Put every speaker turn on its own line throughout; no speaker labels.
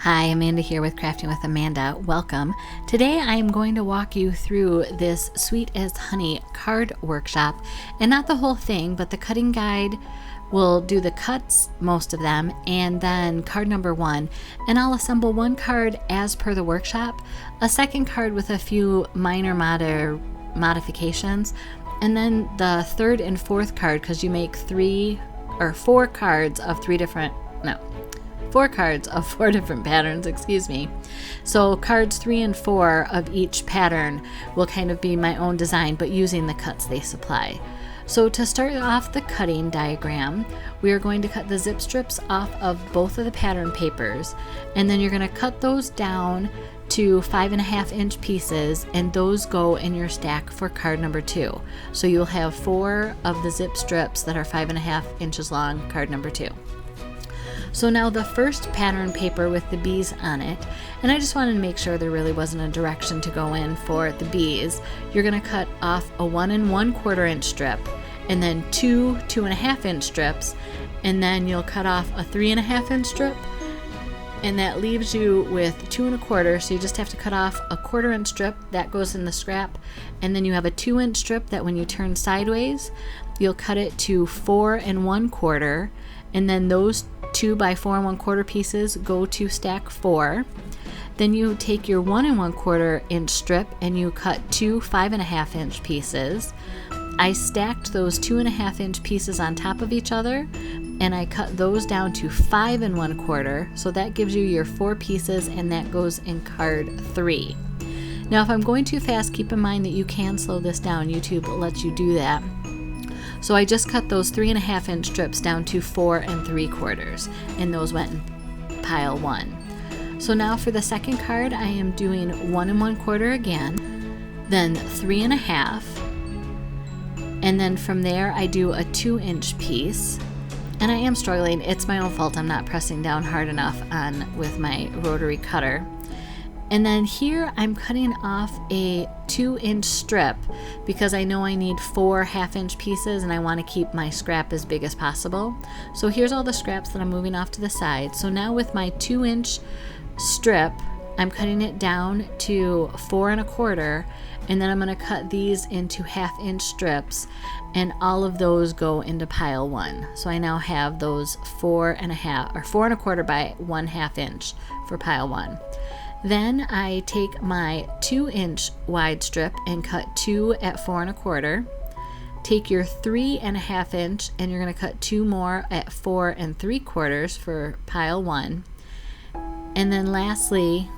Hi, Amanda here with Crafting with Amanda. Welcome. Today I am going to walk you through this Sweet as Honey card workshop, and not the whole thing, but the cutting guide will do the cuts, most of them, and then card number 1. And I'll assemble one card as per the workshop, a second card with a few minor modifications, and then the third and fourth card, because you make 4 cards of 4 cards of 4 different patterns, So cards 3 and 4 of each pattern will kind of be my own design, but using the cuts they supply. So to start off the cutting diagram, we are going to cut the zip strips off of both of the pattern papers, and then you're going to cut those down to 5.5-inch pieces, and those go in your stack for card number 2. So you'll have 4 of the zip strips that are 5.5 inches long, card number 2. So now the first pattern paper with the bees on it, and I just wanted to make sure there really wasn't a direction to go in for the bees. You're going to cut off a 1 1/4 inch strip, and then 2 2.5-inch strips, and then you'll cut off a 3.5-inch strip, and that leaves you with 2 1/4. So you just have to cut off a 1/4-inch strip that goes in the scrap, and then you have a 2-inch strip that when you turn sideways, you'll cut it to 4 1/4, and then those 2 by 4 1/4 pieces go to stack 4. Then you take your 1 1/4 inch strip and you cut 2 5.5-inch pieces. I stacked those 2.5-inch pieces on top of each other, and I cut those down to 5 1/4. So that gives you your 4 pieces, and that goes in card 3. Now, if I'm going too fast, keep in mind that you can slow this down. YouTube lets you do that. So I just cut those 3.5-inch strips down to 4 3/4, and those went in pile 1. So now for the second card, I am doing 1 1/4 again, then 3.5, and then from there I do a 2-inch piece. And I am struggling. It's my own fault. I'm not pressing down hard enough with my rotary cutter. And then here I'm cutting off a 2-inch strip because I know I need 4 1/2-inch pieces, and I want to keep my scrap as big as possible. So here's all the scraps that I'm moving off to the side. So now with my 2-inch strip, I'm cutting it down to 4 1/4, and then I'm going to cut these into 1/2-inch strips, and all of those go into pile 1. So I now have those 4 1/4 by 1/2 inch for pile 1. Then I take my 2-inch wide strip and cut 2 at 4 1/4. Take your 3.5-inch, and you're going to cut 2 more at 4 3/4 for pile 1. And then lastly,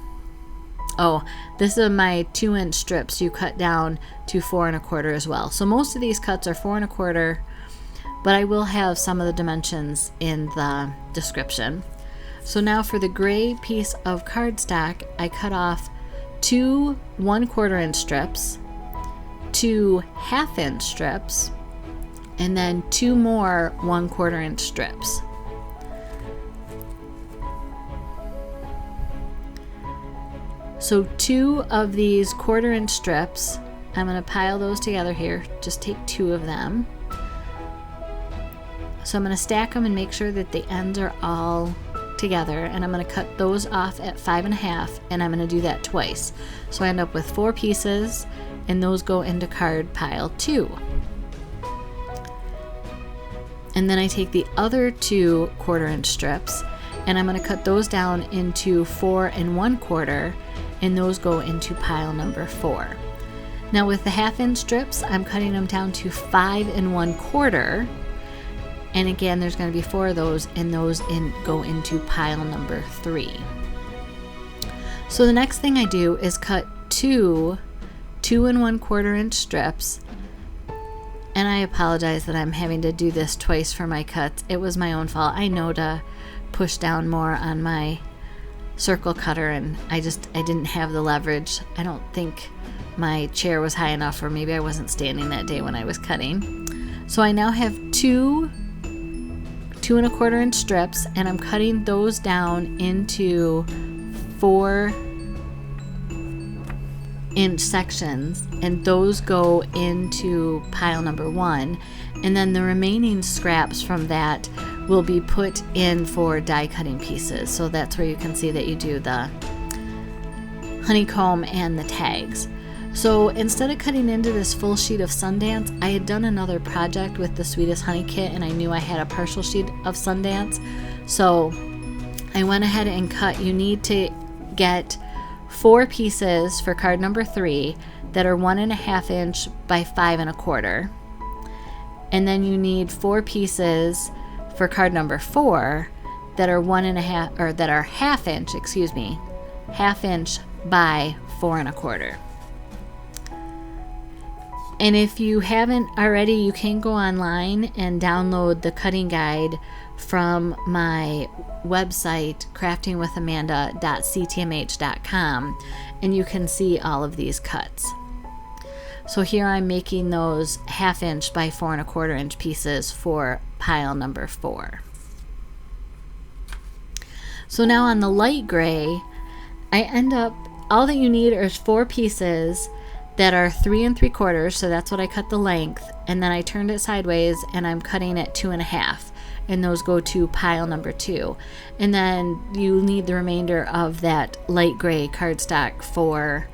this is my 2-inch strips you cut down to 4 1/4 as well. So most of these cuts are 4 1/4, but I will have some of the dimensions in the description. So now for the gray piece of cardstock, I cut off 2 1/4-inch strips, 2 1/2-inch strips, and then 2 more 1/4-inch strips. So 2 of these 1/4-inch strips, I'm going to pile those together here. Just take 2 of them. So I'm going to stack them and make sure that the ends are all together, and I'm going to cut those off at 5.5, and I'm going to do that twice. So I end up with 4 pieces, and those go into card pile 2. And then I take the other 2 1/4-inch strips, and I'm going to cut those down into 4 1/4, and those go into pile number 4. Now with the 1/2-inch strips, I'm cutting them down to 5 1/4. And again, there's going to be 4 of those, and those go into pile number 3. So the next thing I do is cut 2 2 1/4-inch strips. And I apologize that I'm having to do this twice for my cuts. It was my own fault. I know to push down more on my circle cutter, and I didn't have the leverage. I don't think my chair was high enough, or maybe I wasn't standing that day when I was cutting. So I now have 2 2 1/4-inch strips, and I'm cutting those down into 4-inch sections, and those go into pile number 1. And then the remaining scraps from that will be put in for die cutting pieces. So that's where you can see that you do the honeycomb and the tags. So instead of cutting into this full sheet of Sundance, I had done another project with the Sweetest Honey Kit, and I knew I had a partial sheet of Sundance. So I went ahead and cut. You need to get 4 pieces for card number 3 that are 1.5 inch by 5 1/4. And then you need 4 pieces for card number 4 that are 1.5, or that are 1/2 inch, half inch by 4 1/4. And if you haven't already, you can go online and download the cutting guide from my website, craftingwithamanda.ctmh.com, and you can see all of these cuts. So here I'm making those 1/2 inch by 4 1/4 inch pieces for pile number 4. So now on the light gray, I end up, all that you need is 4 pieces that are 3 3/4, so that's what I cut the length, and then I turned it sideways and I'm cutting it 2 1/2, and those go to pile number 2. And then you need the remainder of that light gray cardstock for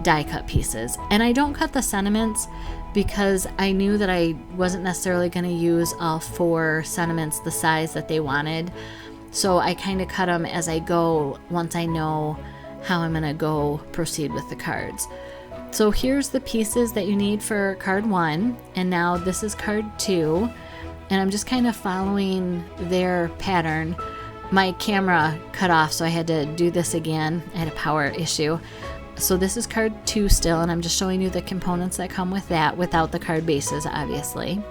die cut pieces. And I don't cut the sentiments because I knew that I wasn't necessarily going to use all 4 sentiments the size that they wanted, so I kind of cut them as I go once I know how I'm going to go proceed with the cards. So here's the pieces that you need for card 1, and now this is card 2, and I'm just kind of following their pattern. My camera cut off, so I had to do this again. I had a power issue. So this is card 2 still, and I'm just showing you the components that come with that, without the card bases, obviously.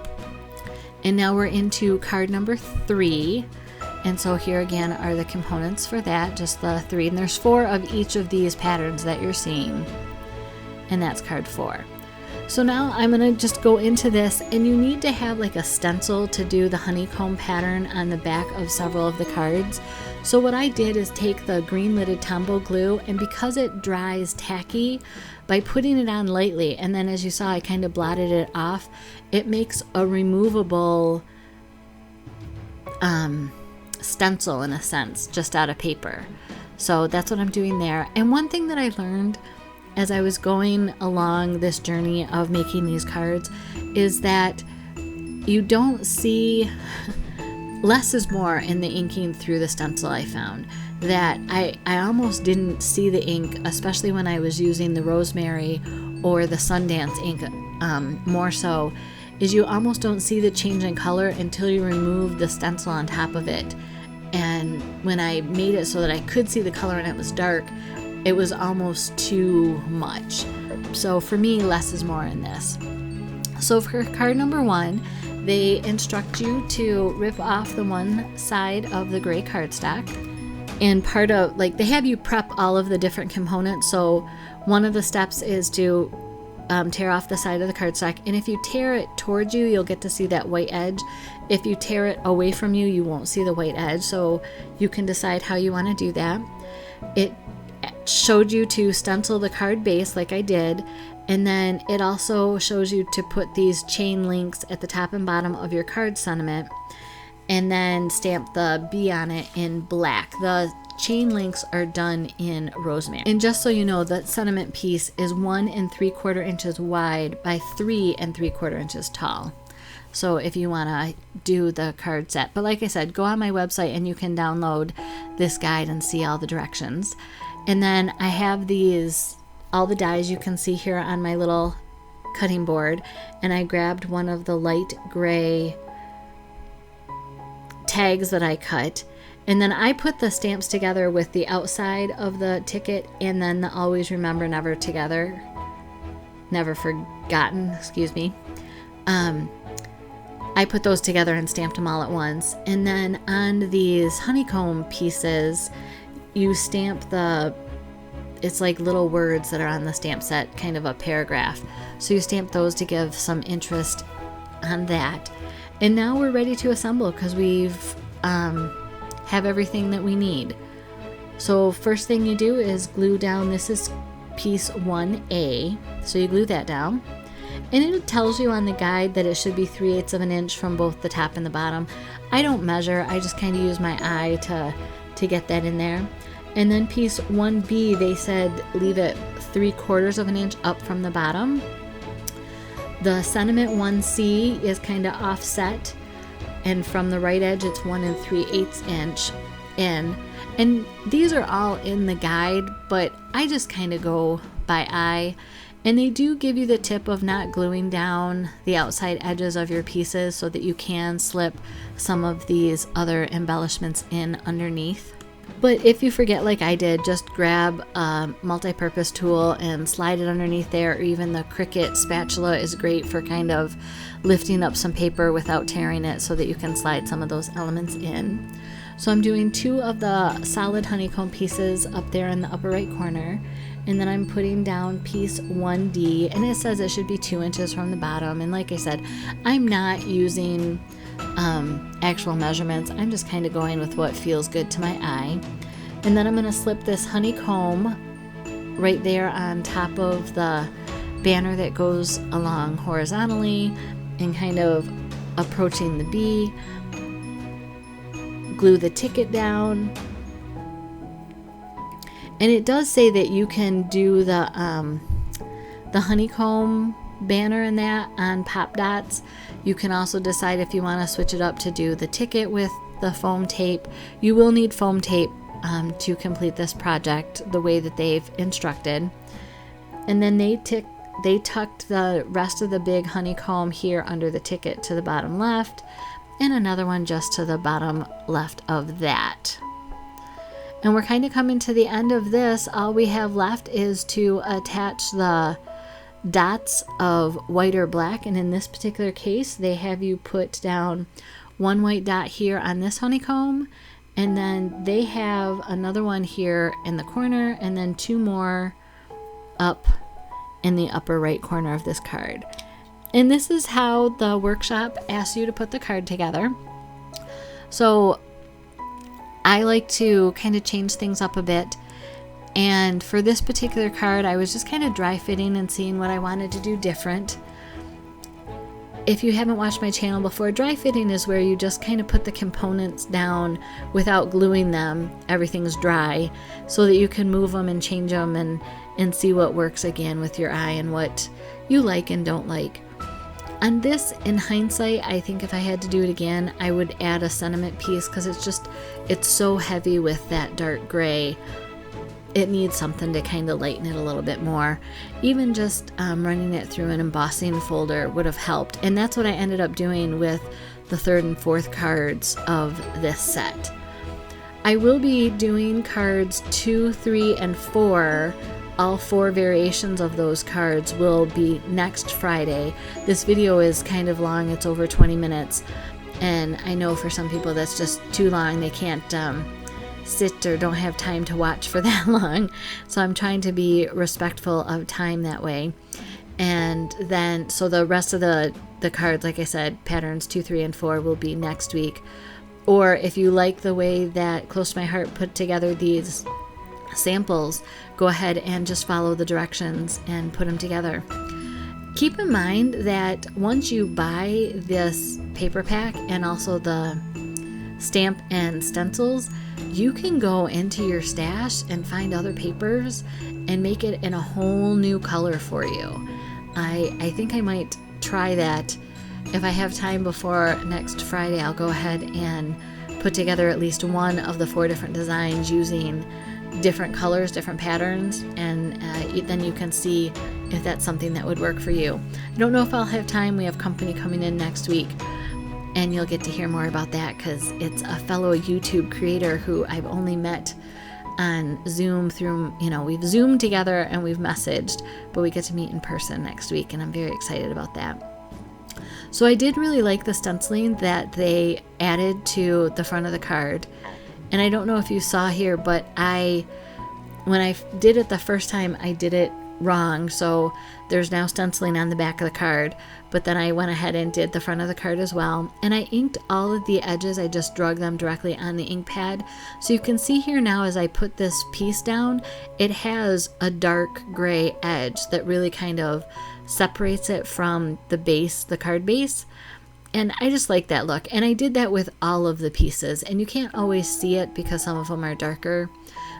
And now we're into card number 3, and so here again are the components for that, just the 3, and there's 4 of each of these patterns that you're seeing. And that's card 4. So now I'm going to just go into this, and you need to have like a stencil to do the honeycomb pattern on the back of several of the cards. So what I did is take the green lidded Tombow glue, and because it dries tacky, by putting it on lightly, and then as you saw I kind of blotted it off, it makes a removable stencil in a sense, just out of paper. So that's what I'm doing there. And one thing that I learned as I was going along this journey of making these cards is that you don't see, less is more in the inking through the stencil. I found that I almost didn't see the ink, especially when I was using the rosemary or the Sundance ink, more so, is you almost don't see the change in color until you remove the stencil on top of it. And when I made it so that I could see the color and it was dark, it was almost too much. So for me, less is more in this. So for card number 1, they instruct you to rip off the one side of the gray cardstock. And part of, like, they have you prep all of the different components. So one of the steps is to tear off the side of the cardstock. And if you tear it towards you, you'll get to see that white edge. If you tear it away from you, you won't see the white edge. So you can decide how you want to do that. It showed you to stencil the card base like I did, and then it also shows you to put these chain links at the top and bottom of your card sentiment, and then stamp the B on it in black. The chain links are done in rosemary. And just so you know, that sentiment piece is 1 3/4 inches wide by 3 3/4 inches tall. So if you want to do the card set, but like I said, go on my website and you can download this guide and see all the directions. And then I have these, all the dies you can see here on my little cutting board, and I grabbed one of the light gray tags that I cut, and then I put the stamps together with the outside of the ticket, and then the always remember never together, never forgotten, excuse me. I put those together and stamped them all at once. And then on these honeycomb pieces, you stamp it's like little words that are on the stamp set, kind of a paragraph. So you stamp those to give some interest on that. And now we're ready to assemble because we've have everything that we need. So first thing you do is glue down, this is piece 1A. So you glue that down. And it tells you on the guide that it should be 3/8 of an inch from both the top and the bottom. I don't measure, I just kind of use my eye to get that in there. And then piece 1B, they said leave it 3/4 of an inch up from the bottom. The sentiment 1C is kind of offset, and from the right edge it's 1 3/8 inch in. And these are all in the guide, but I just kind of go by eye. And they do give you the tip of not gluing down the outside edges of your pieces so that you can slip some of these other embellishments in underneath. But if you forget like I did, just grab a multi-purpose tool and slide it underneath there, or even the Cricut spatula is great for kind of lifting up some paper without tearing it so that you can slide some of those elements in. So I'm doing 2 of the solid honeycomb pieces up there in the upper right corner, and then I'm putting down piece 1D, and it says it should be 2 inches from the bottom. And like I said, I'm not using actual measurements. I'm just kind of going with what feels good to my eye. And then I'm going to slip this honeycomb right there on top of the banner that goes along horizontally and kind of approaching the bee. Glue the ticket down. And it does say that you can do the honeycomb banner and that on pop dots. You can also decide if you want to switch it up to do the ticket with the foam tape. You will need foam tape to complete this project the way that they've instructed. And then they tucked the rest of the big honeycomb here under the ticket to the bottom left, and another one just to the bottom left of that. And we're kind of coming to the end of this. All we have left is to attach the dots of white or black, and in this particular case they have you put down 1 white dot here on this honeycomb, and then they have another one here in the corner, and then 2 more up in the upper right corner of this card. And this is how the workshop asks you to put the card together. So I like to kind of change things up a bit. And for this particular card, I was just kind of dry fitting and seeing what I wanted to do different. If you haven't watched my channel before, dry fitting is where you just kind of put the components down without gluing them. Everything's dry so that you can move them and change them and see what works again with your eye and what you like and don't like. On this, in hindsight, I think if I had to do it again, I would add a sentiment piece because it's so heavy with that dark gray. It needs something to kind of lighten it a little bit more. Even just running it through an embossing folder would have helped. And that's what I ended up doing with the 3rd and 4th cards of this set. I will be doing cards 2, 3, and 4. All 4 variations of those cards will be next Friday. This video is kind of long, it's over 20 minutes. And I know for some people that's just too long. They can't sit or don't have time to watch for that long. So I'm trying to be respectful of time that way. And then, so the rest of the cards, like I said, patterns 2, 3, and 4 will be next week. Or if you like the way that Close to My Heart put together these samples, go ahead and just follow the directions and put them together. Keep in mind that once you buy this paper pack and also the stamp and stencils, you can go into your stash and find other papers and make it in a whole new color for you. I think I might try that. If I have time before next Friday, I'll go ahead and put together at least one of the 4 different designs using different colors, different patterns, and then you can see if that's something that would work for you. I don't know if I'll have time. We have company coming in next week, and you'll get to hear more about that because it's a fellow YouTube creator who I've only met on Zoom through, we've Zoomed together and we've messaged, but we get to meet in person next week, and I'm very excited about that. So I did really like the stenciling that they added to the front of the card. And I don't know if you saw here, but when I did it the first time, I did it wrong, so there's now stenciling on the back of the card, but then I went ahead and did the front of the card as well, and I inked all of the edges. I just drug them directly on the ink pad. So you can see here now as I put this piece down, it has a dark gray edge that really kind of separates it from the base, the card base, and I just like that look. And I did that with all of the pieces, and you can't always see it because some of them are darker,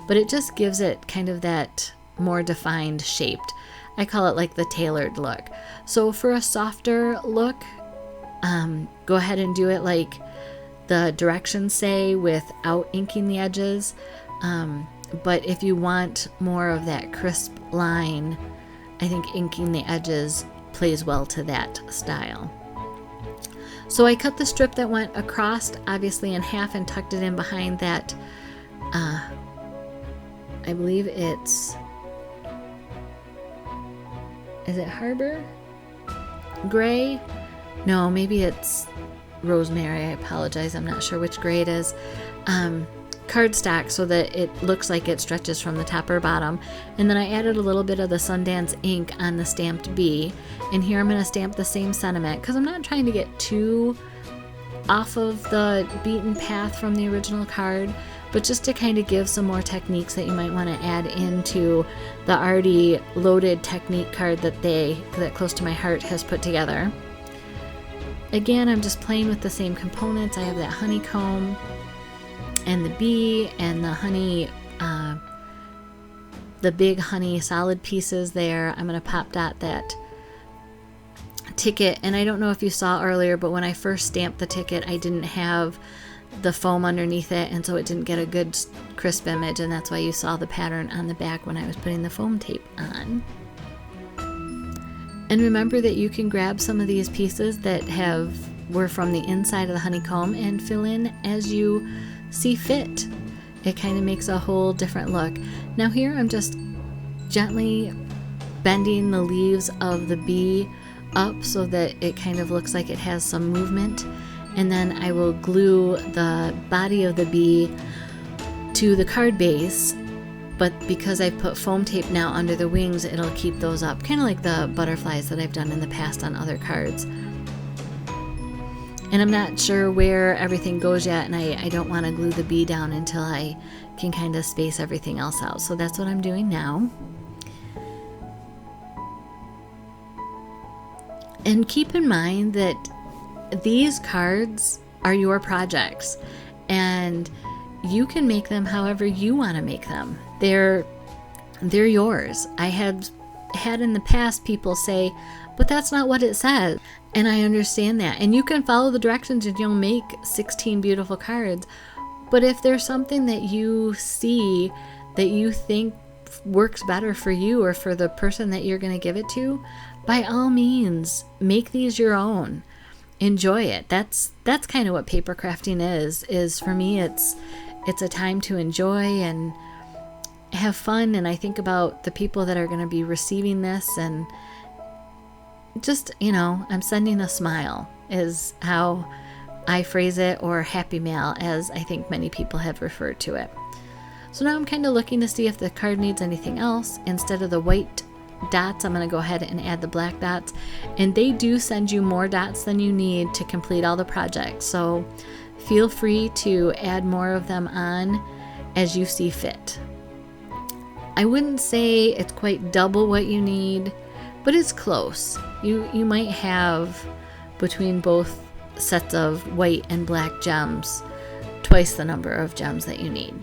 but it just gives it kind of that more defined shaped. I call it like the tailored look. So for a softer look, go ahead and do it like the directions say without inking the edges. But if you want more of that crisp line, I think inking the edges plays well to that style. So I cut the strip that went across, obviously in half, and tucked it in behind that, I believe it's, is it Harbor Gray? No, maybe it's Rosemary. I apologize. I'm not sure which gray it is. Cardstock, so that it looks like it stretches from the top or bottom. And then I added a little bit of the Sundance ink on the stamped B. And here I'm going to stamp the same sentiment because I'm not trying to get too off of the beaten path from the original card, but just to kind of give some more techniques that you might want to add into the already loaded technique card that Close to My Heart has put together. Again, I'm just playing with the same components. I have that honeycomb and the bee and the honey, the big honey solid pieces there. I'm going to pop dot that ticket, and I don't know if you saw earlier, but when I first stamped the ticket, I didn't have the foam underneath it, and so it didn't get a good crisp image, and that's why you saw the pattern on the back when I was putting the foam tape on. And remember that you can grab some of these pieces that were from the inside of the honeycomb and fill in as you see fit. It kind of makes a whole different look. Now here I'm just gently bending the leaves of the bee up so that it kind of looks like it has some movement, and then I will glue the body of the bee to the card base, but because I put foam tape now under the wings, it'll keep those up, kind of like the butterflies that I've done in the past on other cards. And I'm not sure where everything goes yet, and I don't want to glue the bee down until I can kind of space everything else out. So that's what I'm doing now. And keep in mind that these cards are your projects, and you can make them however you want to make them. They're yours. I have had in the past people say, but that's not what it says. And I understand that. And you can follow the directions and you'll make 16 beautiful cards. But if there's something that you see that you think works better for you or for the person that you're going to give it to, by all means, make these your own. Enjoy it. That's kind of what paper crafting is for me. It's a time to enjoy and have fun, and I think about the people that are going to be receiving this, and just, I'm sending a smile is how I phrase it, or happy mail, as I think many people have referred to it. So now I'm kind of looking to see if the card needs anything else. Instead of the white dots, I'm going to go ahead and add the black dots, and they do send you more dots than you need to complete all the projects, so feel free to add more of them on as you see fit. I wouldn't say it's quite double what you need, but it's close. You might have, between both sets of white and black gems, twice the number of gems that you need.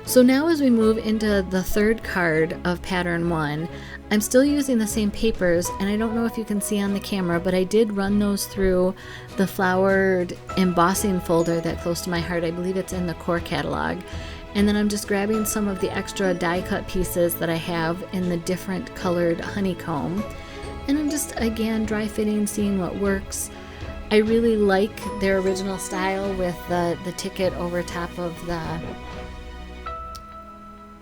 So now as we move into the third card of pattern 1, I'm still using the same papers, and I don't know if you can see on the camera, but I did run those through the flowered embossing folder that Close to My Heart, I believe it's in the core catalog. And then I'm just grabbing some of the extra die cut pieces that I have in the different colored honeycomb, and I'm just, again, dry fitting, seeing what works. I really like their original style with the ticket over top of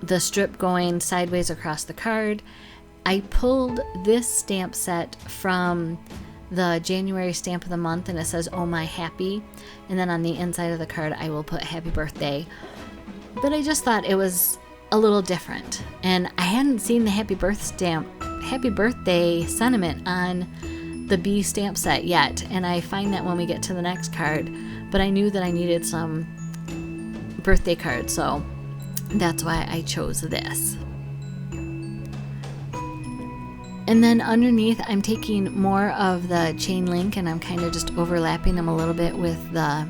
the strip going sideways across the card. I pulled this stamp set from the January stamp of the month, and it says, "Oh My Happy," and then on the inside of the card I will put "Happy Birthday." But I just thought it was a little different. And I hadn't seen the happy birthday sentiment on the B stamp set yet, and I find that when we get to the next card, but I knew that I needed some birthday cards, so that's why I chose this. And then underneath, I'm taking more of the chain link and I'm kind of just overlapping them a little bit with the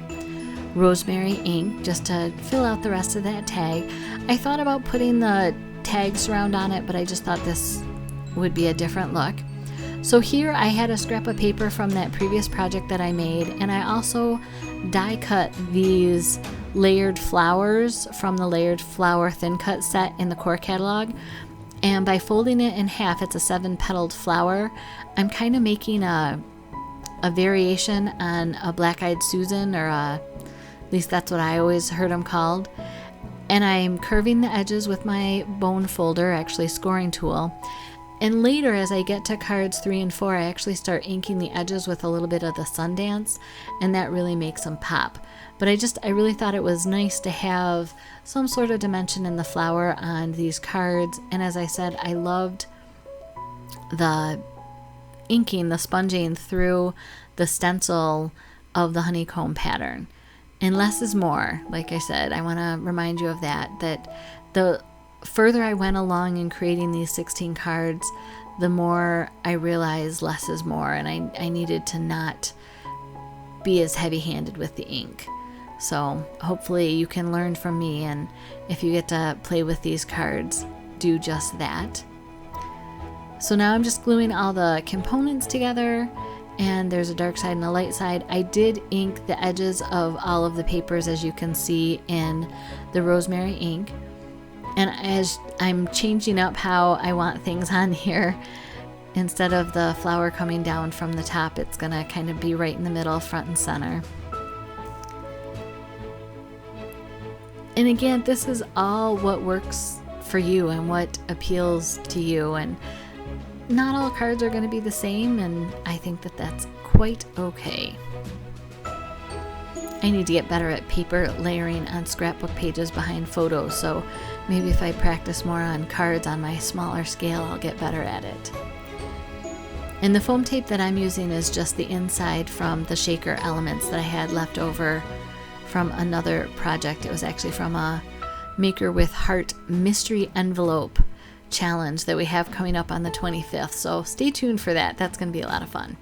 rosemary ink just to fill out the rest of that tag. I thought about putting the tag surround on it, but I just thought this would be a different look. So here I had a scrap of paper from that previous project that I made, and I also die cut these layered flowers from the layered flower thin cut set in the core catalog. And by folding it in half, it's a 7-petaled flower. I'm kind of making a variation on a black-eyed Susan, or at least that's what I always heard them called. And I'm curving the edges with my bone folder, actually scoring tool. And later, as I get to cards 3 and 4, I actually start inking the edges with a little bit of the Sundance, and that really makes them pop. But I really thought it was nice to have some sort of dimension in the flower on these cards. And as I said, I loved the inking, the sponging through the stencil of the honeycomb pattern. And less is more. Like I said, I want to remind you of that the further I went along in creating these 16 cards, the more I realized less is more, and I needed to not be as heavy-handed with the ink. So hopefully you can learn from me, and if you get to play with these cards, do just that. So now I'm just gluing all the components together, and there's a dark side and a light side. I did ink the edges of all of the papers, as you can see in the rosemary ink. And as I'm changing up how I want things on here, instead of the flower coming down from the top, it's going to kind of be right in the middle, front and center. And again, this is all what works for you and what appeals to you. And not all cards are going to be the same, and I think that that's quite okay. I need to get better at paper layering on scrapbook pages behind photos, so maybe if I practice more on cards on my smaller scale, I'll get better at it. And the foam tape that I'm using is just the inside from the shaker elements that I had left over from another project. It was actually from a Maker with Heart mystery envelope challenge that we have coming up on the 25th, so stay tuned for that. That's going to be a lot of fun.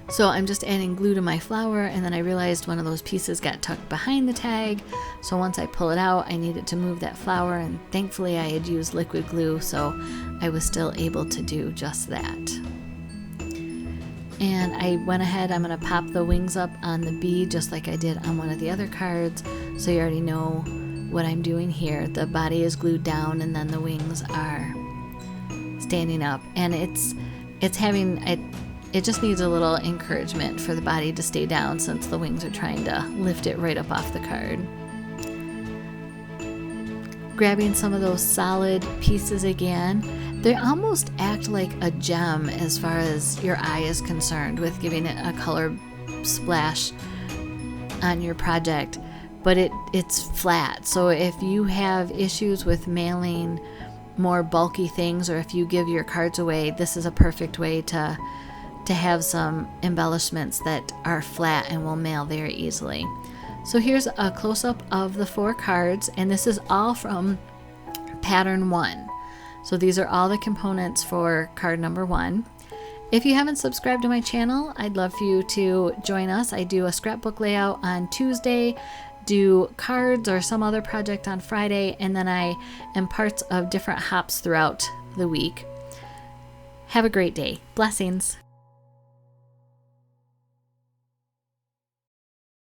So I'm just adding glue to my flower, and then I realized one of those pieces got tucked behind the tag, so once I pull it out, I needed to move that flower, and thankfully I had used liquid glue, so I was still able to do just that. And I went ahead, I'm going to pop the wings up on the bee just like I did on one of the other cards, so you already know what I'm doing here. The body is glued down, and then the wings are standing up, and it just needs a little encouragement for the body to stay down, since the wings are trying to lift it right up off the card. Grabbing some of those solid pieces again, they almost act like a gem as far as your eye is concerned with giving it a color splash on your project, but it's flat. So if you have issues with mailing more bulky things, or if you give your cards away, this is a perfect way to have some embellishments that are flat and will mail very easily. So here's a close-up of the 4 cards, and this is all from pattern 1. So these are all the components for card number 1. If you haven't subscribed to my channel, I'd love for you to join us. I do a scrapbook layout on Tuesday, do cards or some other project on Friday, and then I am parts of different hops throughout the week. Have a great day. Blessings.